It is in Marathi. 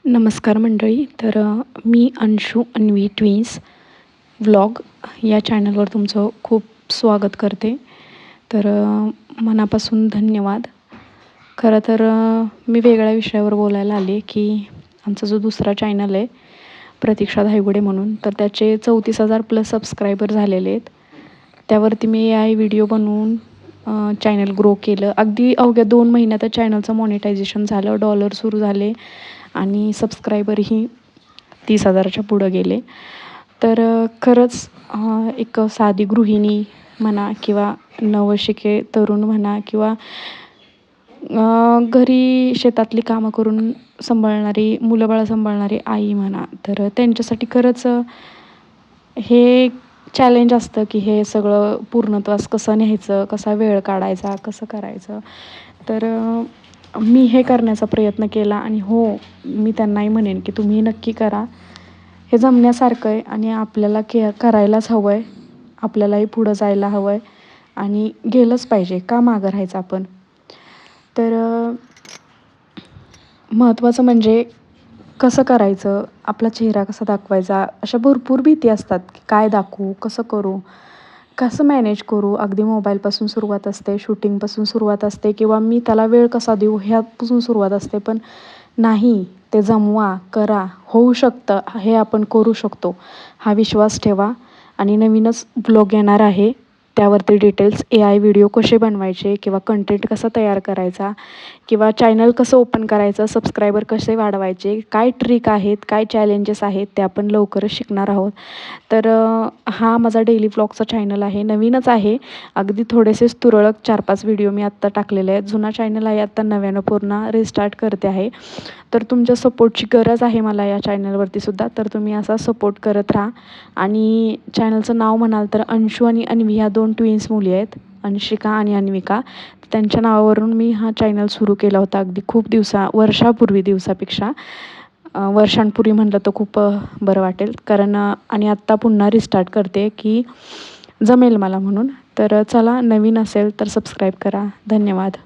नमस्कार मंडळी. मी अंशू अन्वी ट्विन्स व्लॉग या चॅनलवर तुमचं खूप स्वागत करते. मनापासून धन्यवाद. खरं तर मी वेगळ्या विषयावर बोलायला आले की आमचा जो दुसरा चॅनल आहे प्रतीक्षा धायगुडे म्हणून, तर त्याचे 34,000+ सबस्क्रायबर झालेले आहेत. त्यावरती मी AI व्हिडिओ बनवून चॅनल ग्रो केलं. अगदी अवघ्या 2 महिन्यात चॅनलचं मॉनिटायझेशन झालं, डॉलर सुरू झाले आणि सबस्क्रायबरही 30,000च्या पुढं गेले. खरंच एक साधी गृहिणी म्हणा किंवा नवशिके तरुण म्हणा किंवा घरी शेतातली कामं करून सांभाळणारी, मुलंबाळं सांभाळणारी आई म्हणा, तर त्यांच्यासाठी खरंच हे चॅलेंज असतं की हे सगळं पूर्णत्वास कसं न्यायचं, कसा वेळ काढायचा, कसं करायचं. मी हे करण्याचा प्रयत्न केला आणि हो, मी त्यांनाही म्हणेन की तुम्ही नक्की करा. हे जमण्यासारखं आहे आणि आपल्याला करायलाच हवं आहे. आपल्यालाही पुढं जायला हवं आहे आणि गेलंच पाहिजे. का मागं राहायचं आपण? महत्त्वाचं म्हणजे कसं करायचं, आपला चेहरा कसा दाखवायचा, अशा भरपूर भीती असतात की काय दाखवू, कसं करू, कसं मॅनेज करू. अगदी मोबाईलपासून सुरुवात असते, शूटिंगपासून सुरुवात असते किंवा मी त्याला वेळ कसा देऊ ह्यापासून सुरुवात असते. पण नाही, ते जमवा, करा, होऊ शकतं, हे आपण करू शकतो, हा विश्वास ठेवा. आणि नवीनच ब्लॉग येणार आहे, त्यावरती डिटेल्स AI व्हिडिओ कसे बनवायचे किंवा कंटेंट कसा तयार करायचा किंवा चॅनल कसं ओपन करायचं, सबस्क्रायबर कसे वाढवायचे, काय ट्रिक आहेत, काय चॅलेंजेस आहेत, ते आपण लवकरच शिकणार आहोत. हा माझा डेली व्लॉगचा चॅनल आहे, नवीनच आहे. अगदी थोडेसेच तुरळक 4-5 व्हिडिओ मी आत्ता टाकलेले आहेत. जुना चॅनल आहे, आत्ता नव्यानं पूर्ण रिस्टार्ट करते आहे. तर तुमच्या सपोर्टची गरज आहे मला या चॅनलवरती सुद्धा. तर तुम्ही असा सपोर्ट करत राहा. आणि चॅनलचं नाव म्हणाल तर अंशू आणि अन्वी ह्या 2 ट्विन्स मुली आहेत, अंशिका आणि अन्विका. त्यांच्या नावावरून मी हा चॅनल सुरू केला होता अगदी खूप वर्षापूर्वी. वर्षांपूर्वी म्हटलं तर खूप बरं वाटेल, कारण आणि आत्ता पुन्हा रिस्टार्ट करते की जमेल मला म्हणून. तर चला, नवीन असेल तर सबस्क्राईब करा. धन्यवाद.